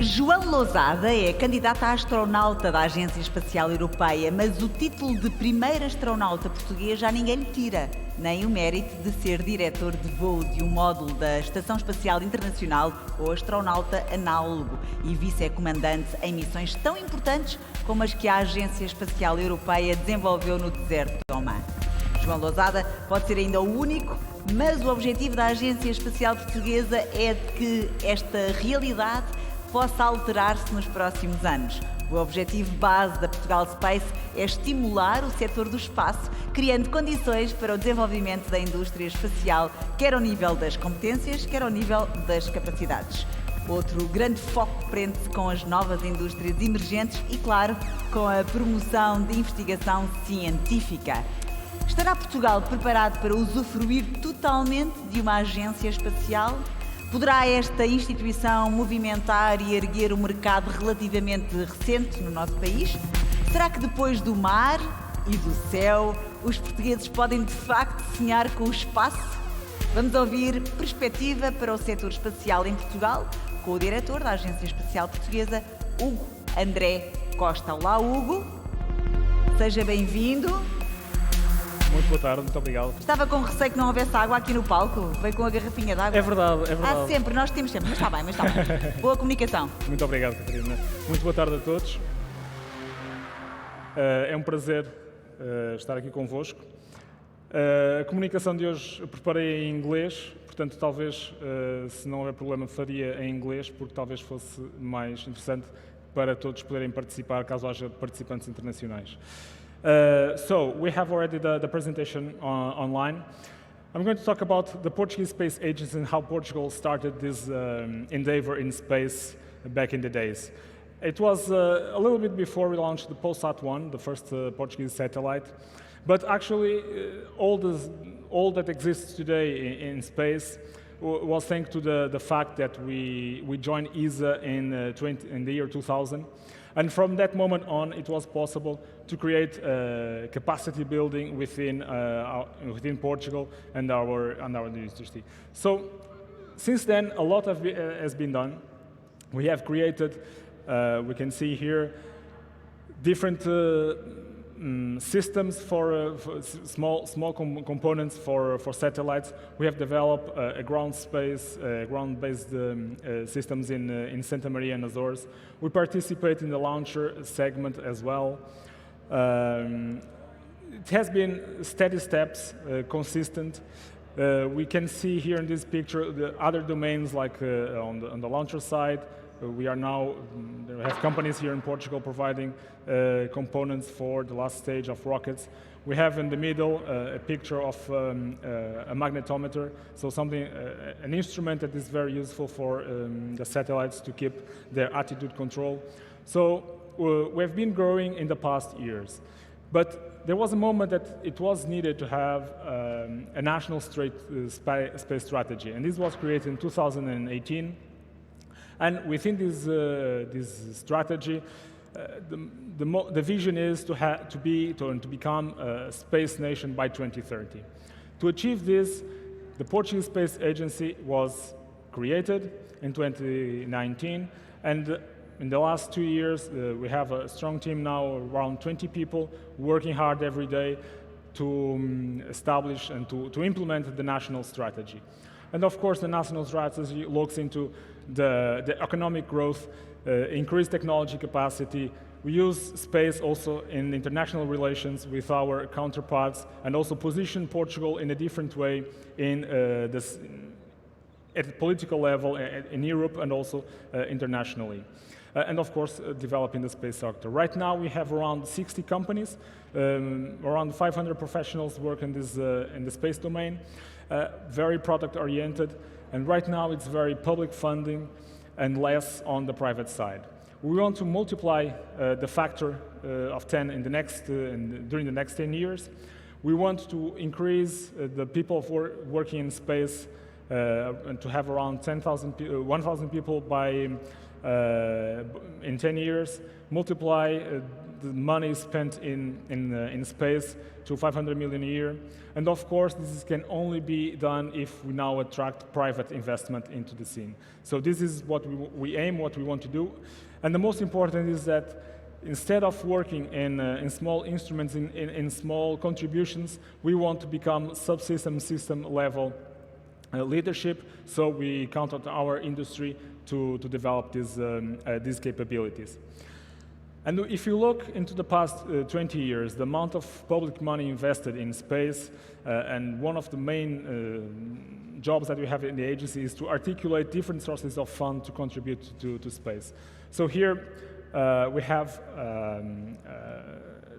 João Lousada é candidata a astronauta da Agência Espacial Europeia, mas o título de primeiro astronauta português já ninguém lhe tira, nem o mérito de ser diretor de voo de um módulo da Estação Espacial Internacional ou astronauta análogo e vice-comandante em missões tão importantes como as que a Agência Espacial Europeia desenvolveu no deserto de Oman. João Lousada pode ser ainda o único, mas o objetivo da Agência Espacial Portuguesa é de que esta realidade possa alterar-se nos próximos anos. O objetivo base da Portugal Space é estimular o setor do espaço, criando condições para o desenvolvimento da indústria espacial, quer ao nível das competências, quer ao nível das capacidades. Outro grande foco prende-se com as novas indústrias emergentes e, claro, com a promoção de investigação científica. Estará Portugal preparado para usufruir totalmente de uma agência espacial? Poderá esta instituição movimentar e erguer um mercado relativamente recente no nosso país? Será que depois do mar e do céu, os portugueses podem de facto sonhar com o espaço? Vamos ouvir perspectiva para o setor espacial em Portugal com o diretor da Agência Espacial Portuguesa, Hugo André Costa. Olá, Hugo. Seja bem-vindo. Muito boa tarde, muito obrigado. Estava com receio que não houvesse água aqui no palco. Veio com a garrafinha de água. É verdade, é verdade. Há sempre, nós temos sempre, mas está bem, Boa comunicação. Muito obrigado, Catarina. Muito boa tarde a todos. É um prazer estar aqui convosco. A comunicação de hoje eu preparei em inglês, portanto, talvez, se não houver problema, faria em inglês, porque talvez fosse mais interessante para todos poderem participar, caso haja participantes internacionais. So we have already the presentation online. I'm going to talk about the Portuguese Space Agency and how Portugal started this endeavor in space back in the days. It was a little bit before we launched the Polsat-1, the first Portuguese satellite, but actually all that exists today in space was thanks to the fact that we joined ESA in the year 2000. And from that moment on, it was possible to create capacity building within Portugal and our industry. So, since then, a lot has been done. We have created, we can see here, different systems for small components for satellites. We have developed ground-based systems in Santa Maria and Azores. We participate in the launcher segment as well. It has been steady steps, consistent. We can see here in this picture the other domains, like on the launcher side. We have companies here in Portugal providing components for the last stage of rockets. We have in the middle a picture of a magnetometer, so an instrument that is very useful for the satellites to keep their attitude control. So we've been growing in the past years, but there was a moment that it was needed to have a national space strategy, and this was created in 2018. And within this strategy, the vision is to become a space nation by 2030. To achieve this, the Portuguese Space Agency was created in 2019, and in the last 2 years, we have a strong team now, around 20 people, working hard every day to establish and to implement the national strategy. And of course, the national strategy looks into the economic growth, increased technology capacity. We use space also in international relations with our counterparts, and also position Portugal in a different way at the political level in Europe and also internationally. And of course, developing the space sector. Right now, we have around 60 companies, around 500 professionals work in the space domain, very product-oriented, and right now it's very public funding and less on the private side. We want to multiply the factor of 10 during the next 10 years. We want to increase the people working in space and to have around 1,000 people in 10 years, multiply the money spent in space to 500 million a year. And of course, this can only be done if we now attract private investment into the scene. So this is what we aim, what we want to do. And the most important is that instead of working in small instruments, in small contributions, we want to become subsystem, system level leadership. So we count on our industry to develop these capabilities. And if you look into the past 20 years, the amount of public money invested in space, and one of the main jobs that we have in the agency is to articulate different sources of fund to contribute to space. So here we have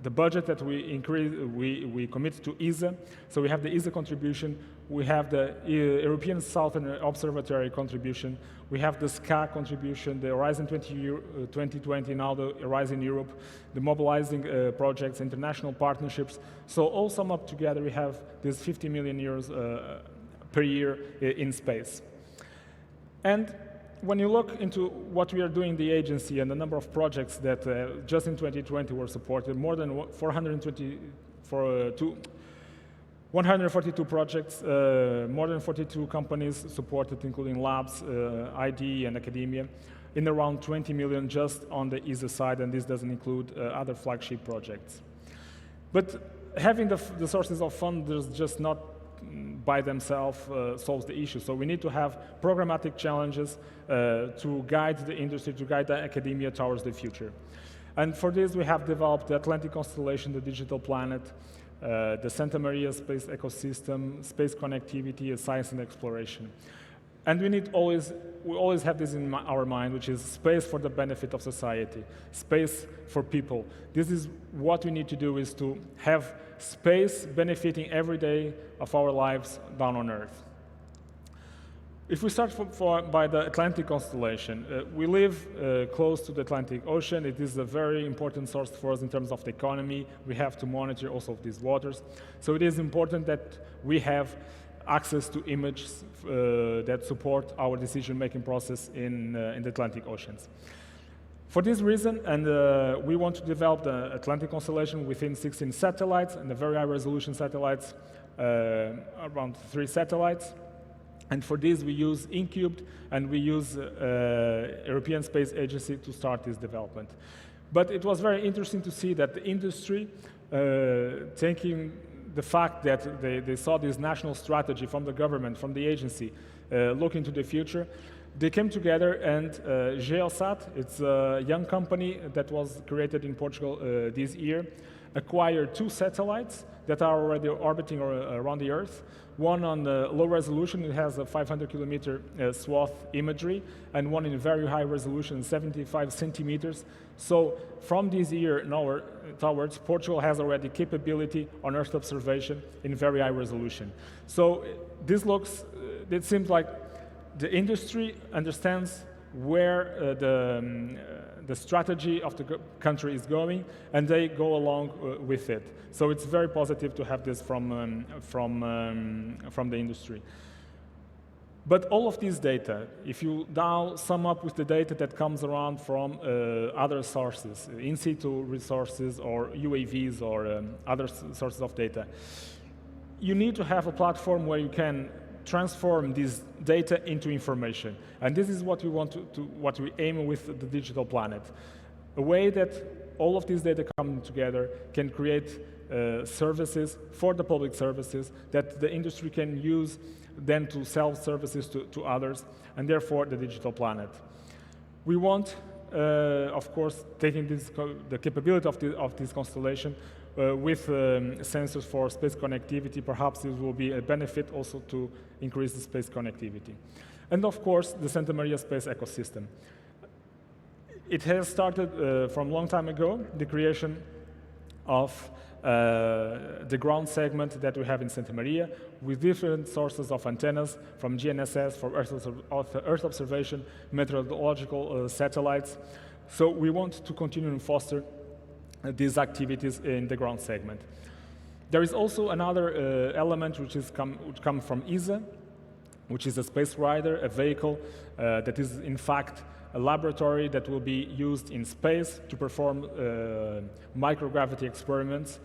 the budget that we commit to ESA. So we have the ESA contribution, we have the European Southern Observatory contribution, we have the SCA contribution, the Horizon 2020, now the Horizon Europe, the mobilizing projects, international partnerships. So all sum up together, we have this 50 million euros per year in space. And when you look into what we are doing in the agency and the number of projects that just in 2020 were supported, more than 142 projects, more than 42 companies supported, including labs, ID, and academia, in around 20 million just on the ESA side, and this doesn't include other flagship projects. But having the sources of funds just not by themselves solves the issue. So we need to have programmatic challenges to guide the industry, to guide the academia towards the future. And for this, we have developed the Atlantic Constellation, the digital planet, the Santa Maria space ecosystem, space connectivity, and science and exploration. And we always have this in our mind, which is space for the benefit of society, space for people. This is what we need to do, is to have space benefiting every day of our lives down on Earth. If we start by the Atlantic Constellation, we live close to the Atlantic Ocean. It is a very important source for us in terms of the economy. We have to monitor also these waters. So it is important that we have access to images that support our decision-making process in the Atlantic Oceans. For this reason, and we want to develop the Atlantic Constellation within 16 satellites, and the very high-resolution satellites, around 3 satellites. And for this, we use InCubed, and we use European Space Agency to start this development. But it was very interesting to see that the industry, taking the fact that they saw this national strategy from the government, from the agency, looking to the future, they came together, and Geosat, it's a young company that was created in Portugal this year, acquired 2 satellites that are already orbiting around the Earth. One on the low resolution, it has a 500-kilometer swath imagery, and one in very high resolution, 75 centimeters. So from this year towards, Portugal has already capability on Earth observation in very high resolution. So it seems like the industry understands where the strategy of the country is going, and they go along with it. So it's very positive to have this from the industry. But all of these data, if you now sum up with the data that comes around from other sources, in situ resources or UAVs or other sources of data, you need to have a platform where you can transform this data into information. And this is what we want what we aim with the digital planet. A way that all of these data come together can create services for the public services that the industry can use then to sell services to others, and therefore the digital planet. We want, of course, taking the capability of this constellation with sensors for space connectivity. Perhaps this will be a benefit also to increase the space connectivity. And of course, the Santa Maria space ecosystem. It has started from a long time ago, the creation of the ground segment that we have in Santa Maria, with different sources of antennas, from GNSS, for Earth observation, meteorological satellites. So we want to continue and foster these activities in the ground segment. There is also another element which comes from ESA, which is a space rider, a vehicle that is in fact a laboratory that will be used in space to perform microgravity experiments.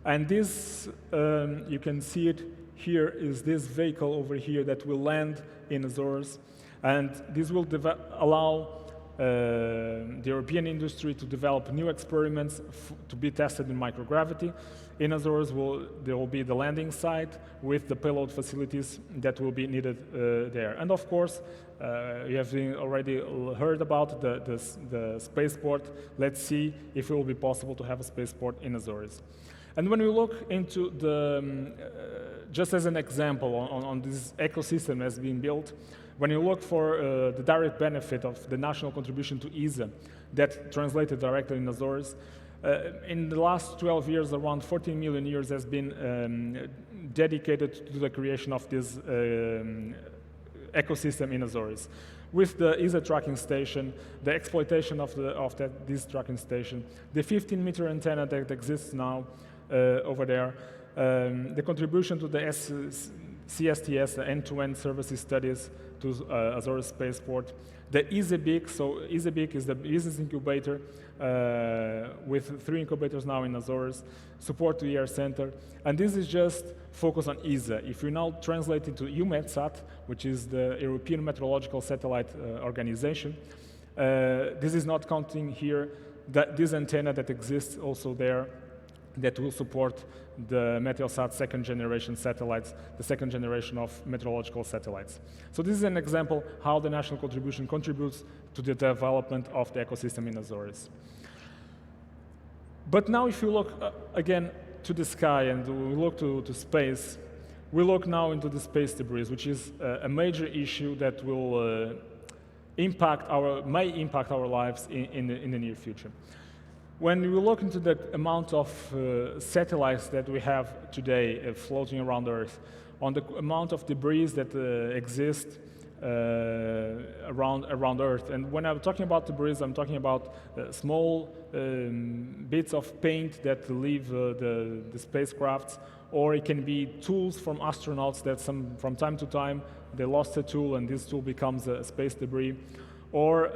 And this, you can see it here, is this vehicle over here that will land in Azores. And this will allow the European industry to develop new experiments to be tested in microgravity. In Azores, there will be the landing site with the payload facilities that will be needed there. And of course, you have already heard about the spaceport. Let's see if it will be possible to have a spaceport in Azores. And when we look into the, just as an example on this ecosystem that's being built, when you look for the direct benefit of the national contribution to ESA that translated directly in Azores, in the last 12 years, around 14 million euros has been dedicated to the creation of this ecosystem in Azores. With the ESA tracking station, the exploitation of this tracking station, the 15-meter antenna that exists now over there, the contribution to the CSTS, the end-to-end services studies to Azores Spaceport, the EasyBIC, so EasyBIC is the business incubator with 3 incubators now in Azores, support to the Air Center, and this is just focused on ESA. If we now translate into EUMETSAT, which is the European Meteorological Satellite Organization, this is not counting here this antenna that exists also there that will support the Meteosat second generation satellites, the second generation of meteorological satellites. So this is an example how the national contribution contributes to the development of the ecosystem in Azores. But now if you look again to the sky and we look to space, we look now into the space debris, which is a major issue that will may impact our lives in the near future. When we look into the amount of satellites that we have today floating around Earth, on the amount of debris that exist around Earth, and when I'm talking about debris, I'm talking about small bits of paint that leave the spacecrafts, or it can be tools from astronauts that from time to time they lost a tool and this tool becomes a space debris, or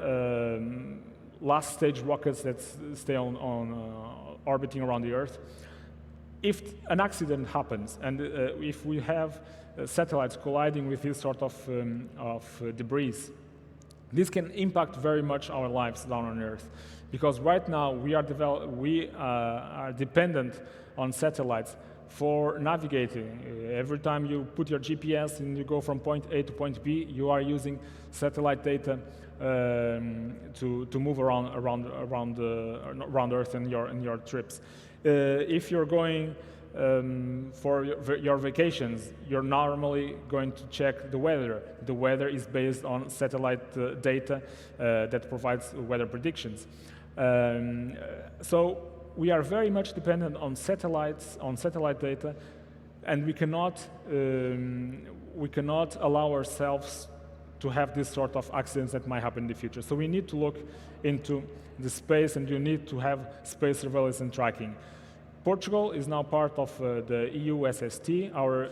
last stage rockets that stay on orbiting around the Earth. If an accident happens and if we have satellites colliding with this sort of debris, this can impact very much our lives down on Earth. Because right now we are dependent on satellites for navigating. Every time you put your GPS and you go from point A to point B, you are using satellite data to move around Earth in your trips. If you're going for your vacations, you're normally going to check the weather. The weather is based on satellite data that provides weather predictions. So we are very much dependent on satellite data, and we cannot allow ourselves to have this sort of accidents that might happen in the future. So we need to look into the space, and you need to have space surveillance and tracking. Portugal is now part of the EU SST. Our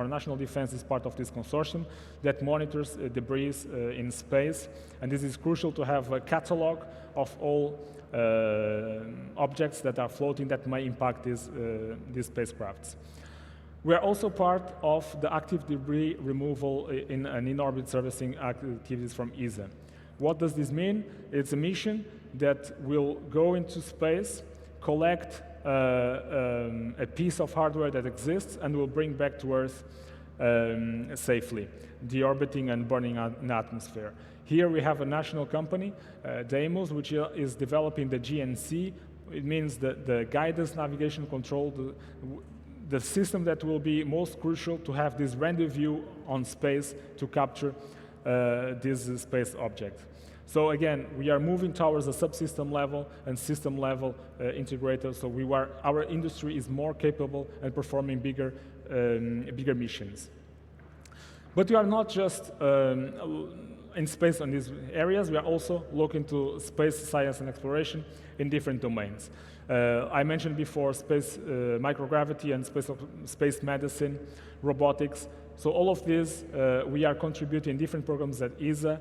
national defense is part of this consortium that monitors debris in space, and this is crucial to have a catalog of all objects that are floating that may impact these spacecrafts. We are also part of the active debris removal and in-orbit servicing activities from ESA. What does this mean? It's a mission that will go into space, collect a piece of hardware that exists, and will bring back to Earth safely, deorbiting and burning in the atmosphere. Here we have a national company, Deimos, which is developing the GNC. It means the guidance, navigation, control, the system that will be most crucial to have this rendezvous on space to capture this space object. So again, we are moving towards a subsystem level and system level integrator. So our industry is more capable and performing bigger missions. But we are not just in space on these areas. We are also looking to space science and exploration in different domains. I mentioned before space microgravity and space medicine, robotics. So all of this, we are contributing in different programs at ESA.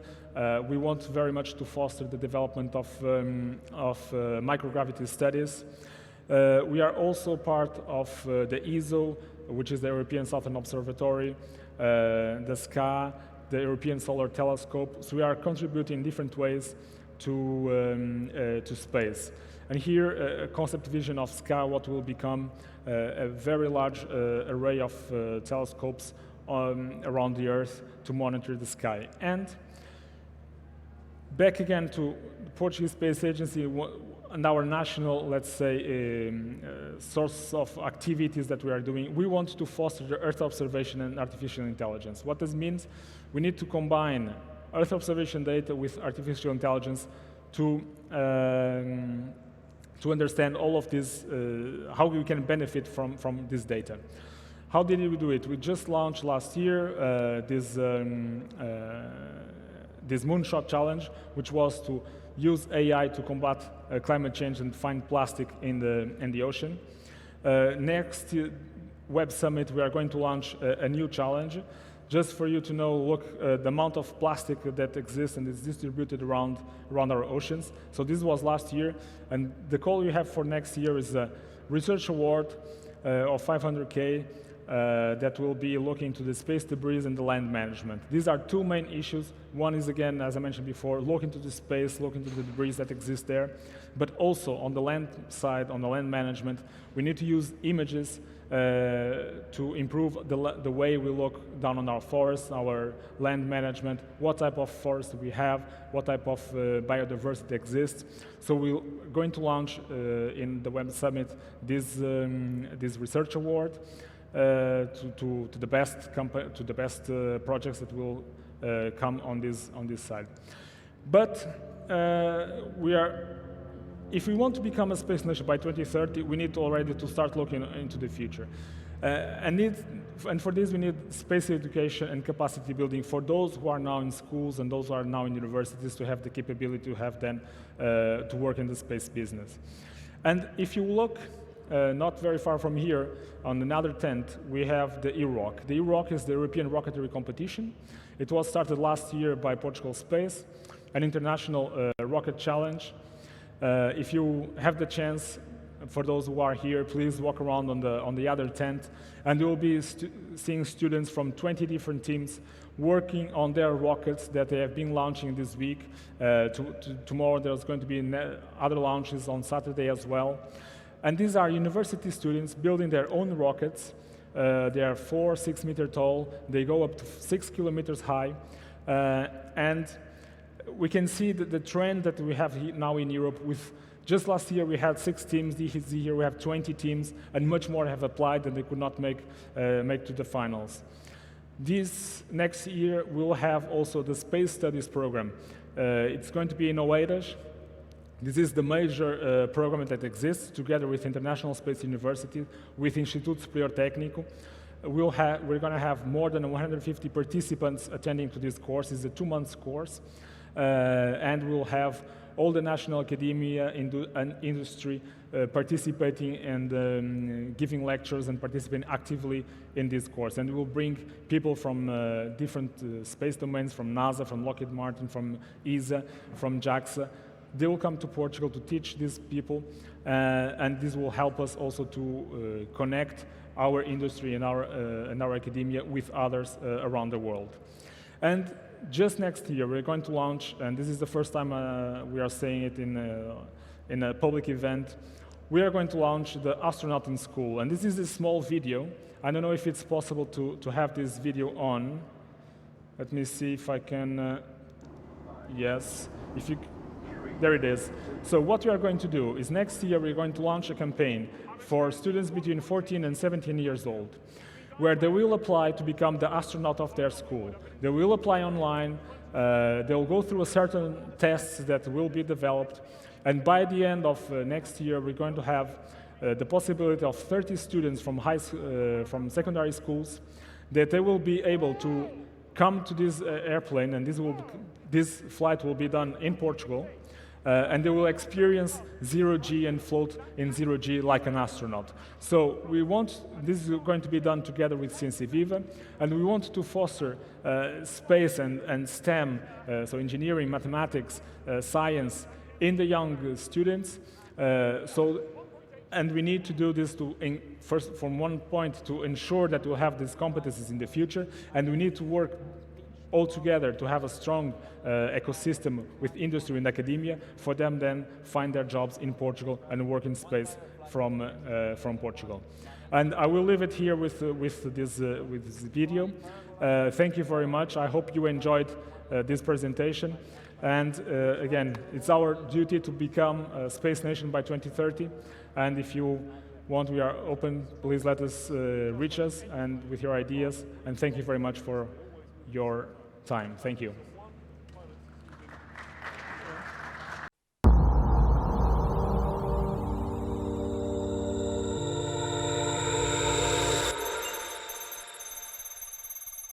We want very much to foster the development of microgravity studies. We are also part of the ESO, which is the European Southern Observatory, the SCA, the European Solar Telescope. So we are contributing in different ways to space. And here, a concept vision of SCA, what will become a very large array of telescopes around the Earth to monitor the sky. And back again to the Portuguese Space Agency and our national, let's say, source of activities that we are doing. We want to foster the Earth observation and artificial intelligence. What this means, we need to combine Earth observation data with artificial intelligence to understand all of this, how we can benefit from this data. How did we do it? We just launched last year this Moonshot Challenge, which was to use AI to combat climate change and find plastic in the ocean. Next Web Summit, we are going to launch a new challenge. Just for you to know, look, the amount of plastic that exists and is distributed around our oceans. So this was last year, and the call we have for next year is a research award of 500K that will be looking into the space debris and the land management. These are two main issues. One is, again, as I mentioned before, look into the space, look into the debris that exists there, but also on the land side, on the land management, we need to use images to improve the way we look down on our forests, our land management, what type of forest we have, what type of biodiversity exists. So we're going to launch in the Web Summit this research award to the best projects that will come on this side. But if we want to become a space nation by 2030, we need already to start looking into the future. And for this, we need space education and capacity building for those who are now in schools and those who are now in universities to have the capability to have them to work in the space business. And if you look not very far from here, on another tent, we have the EROC. The EROC is the European Rocketry Competition. It was started last year by Portugal Space, an international rocket challenge. If you have the chance, for those who are here, please walk around on the other tent, and you will be seeing students from 20 different teams working on their rockets that they have been launching this week. Tomorrow there's going to be other launches on Saturday as well. And these are university students building their own rockets. They are 4-6 meters tall. They go up to 6 kilometers high. And we can see the trend that we have now in Europe. With just last year we had 6 teams. This year we have 20 teams, and much more have applied, and they could not make to the finals. This next year we'll have also the Space Studies program. It's going to be in Oeiras. This is the major program that exists together with International Space University, with Instituto Superior Técnico. We're going to have more than 150 participants attending to this course. It's a 2-month course. And we'll have all the national academia and industry participating and giving lectures and participating actively in this course. And we'll bring people from different space domains, from NASA, from Lockheed Martin, from ESA, from JAXA. They will come to Portugal to teach these people, and this will help us also to connect our industry and our academia with others around the world. And just next year, we're going to launch, and this is the first time we are saying it in a public event, we are going to launch the Astronaut in School. And this is a small video. I don't know if it's possible to have this video on. Let me see if I can, yes. There it is. So what we are going to do is next year we're going to launch a campaign for students between 14 and 17 years old, where they will apply to become the astronaut of their school. They will apply online, they'll go through a certain tests that will be developed, and by the end of next year we're going to have the possibility of 30 students from secondary schools that they will be able to come to this airplane, and this flight will be done in Portugal. and they will experience zero-G and float in zero-G like an astronaut. So we want, this is going to be done together with Ciência Viva, and we want to foster space and STEM, so engineering, mathematics, science, in the young students. And we need to do this first, from one point, to ensure that we'll have these competencies in the future, and we need to work all together to have a strong ecosystem with industry and academia for them then find their jobs in Portugal and work in space from Portugal. And I will leave it here with this video. Thank you very much. I hope you enjoyed this presentation. And again, it's our duty to become a space nation by 2030. And if you want, we are open. Please let us reach us and with your ideas. And thank you very much for your time. Thank you.